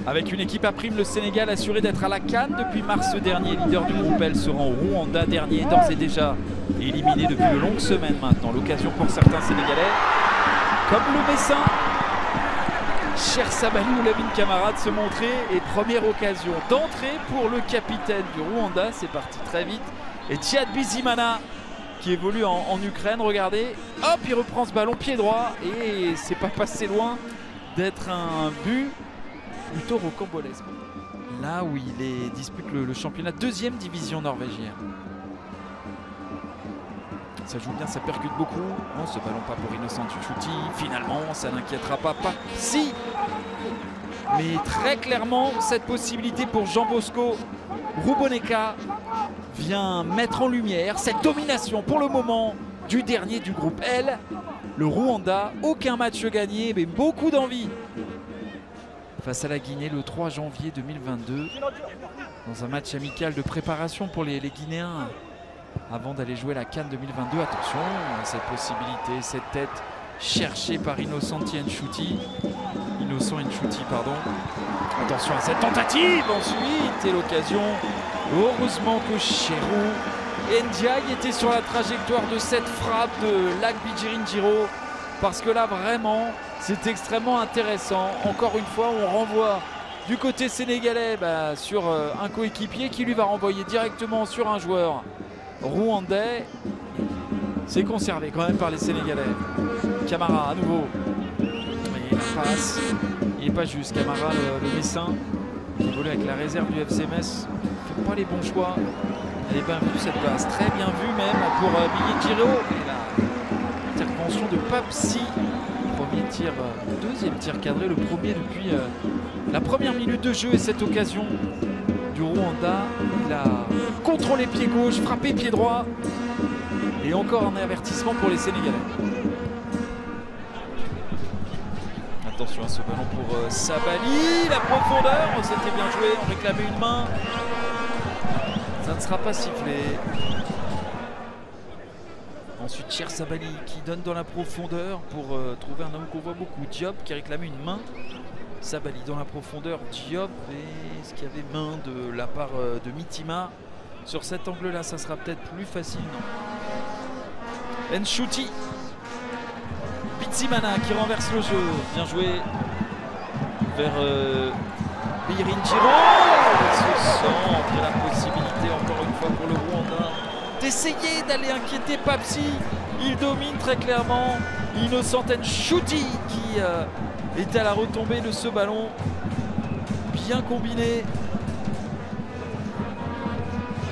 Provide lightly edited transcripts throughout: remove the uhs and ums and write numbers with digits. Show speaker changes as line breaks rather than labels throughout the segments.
Avec une équipe à prime, le Sénégal assuré d'être à la CAN depuis mars dernier. Leader du groupe L se rend au Rwanda, dernier d'ores et déjà éliminé depuis de longues semaines maintenant. L'occasion pour certains Sénégalais, comme le Messin, Cher Sabali ou Lamine Camara, de se montrer. Et première occasion d'entrée pour le capitaine du Rwanda. C'est parti très vite. Et Djihad Bizimana qui évolue en Ukraine. Regardez, hop, il reprend ce ballon pied droit. Et c'est pas passé loin d'être un but plutôt rocambolesque. Là où il dispute le championnat deuxième division norvégienne. Ça joue bien, ça percute beaucoup. Non, ce ballon pas pour Innocent Ntchouti. Finalement, ça n'inquiétera pas. Si, mais très clairement, cette possibilité pour Jean Bosco Ruboneka vient mettre en lumière cette domination pour le moment du dernier du groupe L. Le Rwanda, aucun match gagné, mais beaucoup d'envie. Face à la Guinée le 3 janvier 2022, dans un match amical de préparation pour les Guinéens avant d'aller jouer la CAN 2022. Attention à cette possibilité, cette tête cherchée par Innocent Ntchouti. Attention à cette tentative ensuite et l'occasion. Heureusement que Cherou Ndiaye était sur la trajectoire de cette frappe de Lagbijiri Njiro, parce que là vraiment c'est extrêmement intéressant. Encore une fois, on renvoie du côté sénégalais sur un coéquipier qui lui va renvoyer directement sur un joueur rwandais. C'est conservé quand même par les Sénégalais. Camara à nouveau. Et la passe, il n'est pas juste. Camara, le Messin, qui volait avec la réserve du FC Metz, ne fait pas les bons choix. Elle est bien vue cette passe, très bien vue même pour Billy Giro. Et l'intervention de Papsi. Premier tir, deuxième tir cadré, le premier depuis la première minute de jeu. Et cette occasion du Rwanda, il a contrôlé pied gauche, frappé pied droit. Et encore un avertissement pour les Sénégalais. Attention à ce ballon pour Sabali, la profondeur, c'était bien joué, on réclamait une main. Ça ne sera pas sifflé. Ensuite Cher Sabali qui donne dans la profondeur pour trouver un homme qu'on voit beaucoup, Diop, qui réclamait une main. Sabali dans la profondeur, Diop, et est-ce qu'il y avait main de la part de Mitima? Sur cet angle-là, ça sera peut-être plus facile, non? Ntchouti, Bizimana qui renverse le jeu, bien joué vers Birin Giro. Ce centre et la possibilité encore une fois pour le Rwanda d'essayer d'aller inquiéter Papsi. Il domine très clairement. Innocent Ntchouti qui est à la retombée de ce ballon. Bien combiné.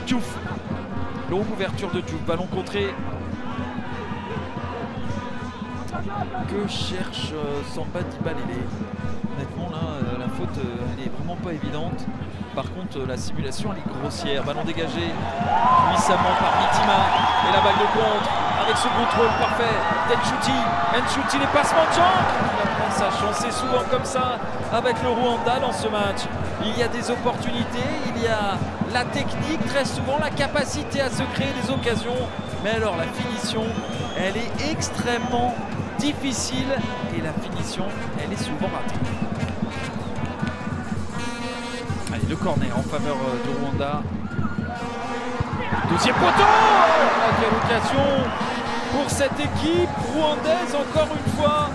Diouf. Longue ouverture de Diouf. Ballon contré. Que cherche Samba Dibalélé. Honnêtement là, la faute elle est vraiment pas évidente. Par contre la simulation elle est grossière. Ballon dégagé puissamment par Mitima. Et la balle de contre avec ce contrôle parfait Ntchouti, les passements de jambes. Il va prendre sa chance. C'est souvent comme ça avec le Rwanda dans ce match. Il y a des opportunités, il y a la technique, très souvent la capacité à se créer des occasions. Mais alors la finition, elle est extrêmement difficile et la finition, elle est souvent ratée. Allez, le corner en faveur de Rwanda. Deuxième poteau. Quelle occasion pour cette équipe rwandaise, encore une fois,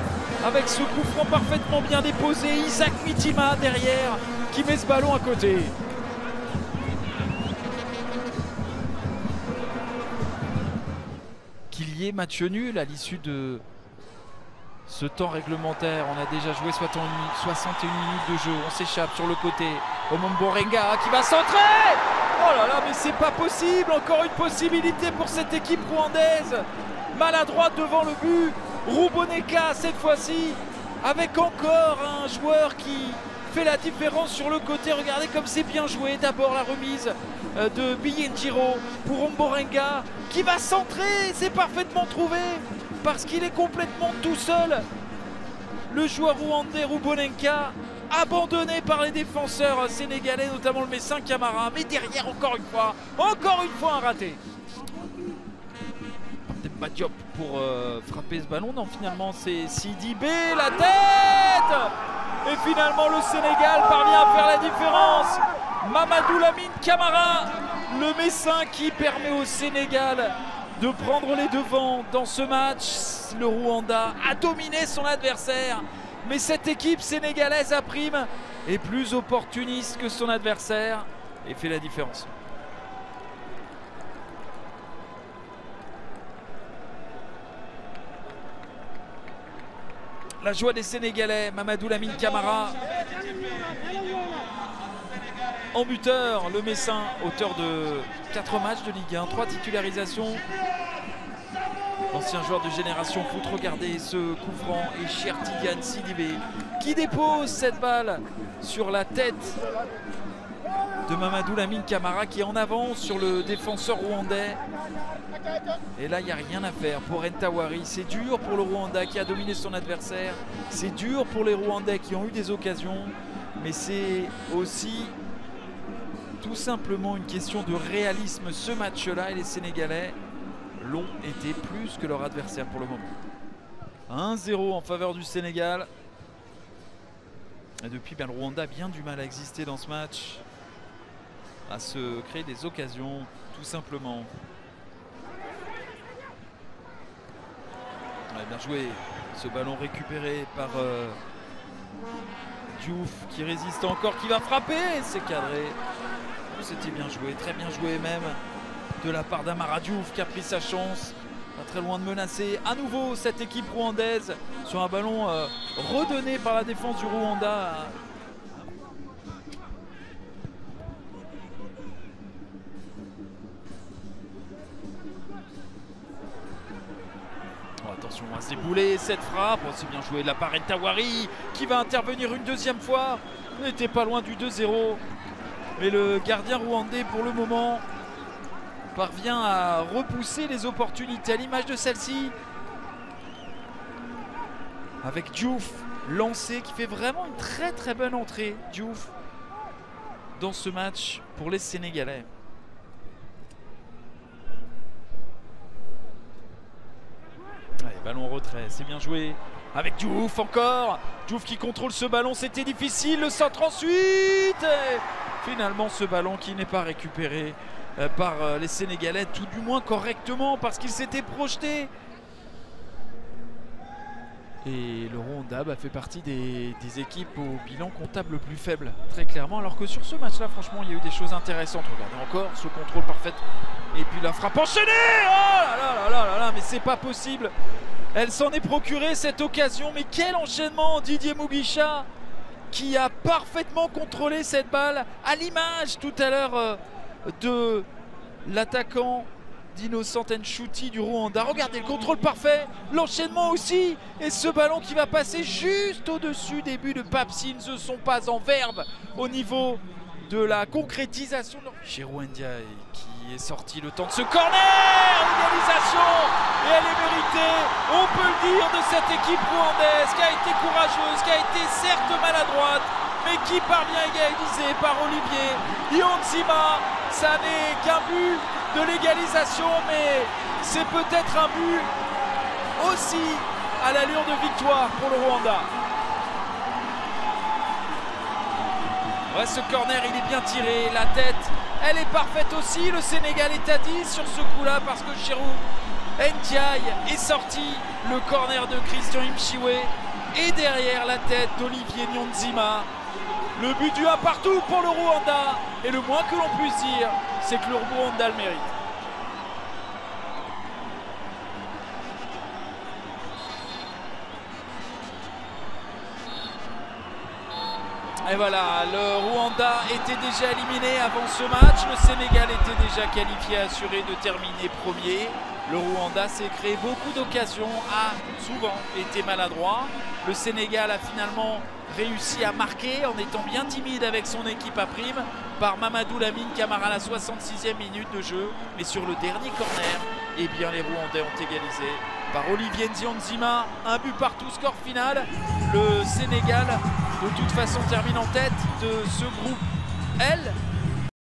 avec ce coup franc parfaitement bien déposé. Isaac Mitima derrière qui met ce ballon à côté. Qu'il y ait match nul à l'issue de ce temps réglementaire. On a déjà joué 61 minutes de jeu. On s'échappe sur le côté. Omomborenga qui va centrer. Oh là là, mais c'est pas possible. Encore une possibilité pour cette équipe rwandaise. Maladroite devant le but. Ruboneka cette fois-ci. Avec encore un joueur qui fait la différence sur le côté. Regardez comme c'est bien joué. D'abord la remise de Biyenjiro pour Omborenga qui va centrer. C'est parfaitement trouvé parce qu'il est complètement tout seul. Le joueur rwandais Ruboneka, abandonné par les défenseurs sénégalais, notamment le Messin Camara. Mais derrière, encore une fois un raté. Demba Diop pour frapper ce ballon. Non, finalement c'est Sidibé, la tête. Et finalement le Sénégal parvient à faire la différence. Mamadou Lamine Camara, le Messin qui permet au Sénégal de prendre les devants dans ce match. Le Rwanda a dominé son adversaire, mais cette équipe sénégalaise à prime est plus opportuniste que son adversaire et fait la différence. La joie des Sénégalais, Mamadou Lamine Camara en buteur, le Messin, auteur de 4 matchs de Ligue 1, 3 titularisations. Ancien joueur de Génération Foot, regardez ce coup franc et Cheikh Tidiane Sidibé qui dépose cette balle sur la tête de Mamadou Lamine Camara qui est en avance sur le défenseur rwandais. Et là, il n'y a rien à faire pour Ntawari. C'est dur pour le Rwanda qui a dominé son adversaire. C'est dur pour les Rwandais qui ont eu des occasions. Mais c'est aussi tout simplement une question de réalisme ce match-là. Et les Sénégalais l'ont été plus que leur adversaire pour le moment. 1-0 en faveur du Sénégal. Et depuis, le Rwanda a bien du mal à exister dans ce match. À se créer des occasions, tout simplement. Ouais, bien joué, ce ballon récupéré par Diouf qui résiste encore, qui va frapper, c'est cadré. C'était bien joué, très bien joué même de la part d'Amara Diouf qui a pris sa chance, pas très loin de menacer à nouveau cette équipe rwandaise sur un ballon redonné par la défense du Rwanda. Attention à s'ébouler cette frappe, c'est bien joué de la part Ntawari qui va intervenir une deuxième fois. On n'était pas loin du 2-0. Mais le gardien rwandais pour le moment parvient à repousser les opportunités à l'image de celle-ci. Avec Diouf lancé qui fait vraiment une très très bonne entrée. Diouf dans ce match pour les Sénégalais. Ballon en retrait, c'est bien joué avec Diouf encore. Diouf qui contrôle ce ballon, c'était difficile. Le centre ensuite. Et finalement ce ballon qui n'est pas récupéré par les Sénégalais, tout du moins correctement parce qu'il s'était projeté. Et le Rwanda fait partie des équipes au bilan comptable le plus faible, très clairement. Alors que sur ce match-là, franchement, il y a eu des choses intéressantes. Regardez encore ce contrôle parfait. Et puis la frappe enchaînée. Oh là là là là là, mais c'est pas possible. Elle s'en est procurée cette occasion. Mais quel enchaînement, Didier Mugisha qui a parfaitement contrôlé cette balle à l'image tout à l'heure de l'attaquant d'Innocent Nshuti du Rwanda. Regardez le contrôle parfait, l'enchaînement aussi, et ce ballon qui va passer juste au-dessus des buts de Papsi. Ils ne se sont pas en verve au niveau de la concrétisation. Cheikhou Ndiaye qui est sorti le temps de ce corner, égalisation, et elle est méritée, on peut le dire, de cette équipe rwandaise qui a été courageuse, qui a été certes maladroite, mais qui parvient à égaliser par Olivier Niyonzima. Ça n'est qu'un but de l'égalisation, mais c'est peut-être un but aussi à l'allure de victoire pour le Rwanda. Ouais, ce corner il est bien tiré, la tête elle est parfaite aussi. Le Sénégal est à 10 sur ce coup là parce que Cheikhou Ndiaye est sorti. Le corner de Christian Imchiwe et derrière la tête d'Olivier Niyonzima. Le but du 1 partout pour le Rwanda, et le moins que l'on puisse dire, c'est que le Rwanda le mérite. Et voilà, le Rwanda était déjà éliminé avant ce match. Le Sénégal était déjà qualifié, assuré de terminer premier. Le Rwanda s'est créé beaucoup d'occasions, a souvent été maladroit. Le Sénégal a finalement réussi à marquer en étant bien timide avec son équipe à prime par Mamadou Lamine Camara à la 66e minute de jeu. Mais sur le dernier corner, eh bien les Rwandais ont égalisé par Olivier Niyonzima. Un but partout, score final. Le Sénégal de toute façon termine en tête de ce groupe L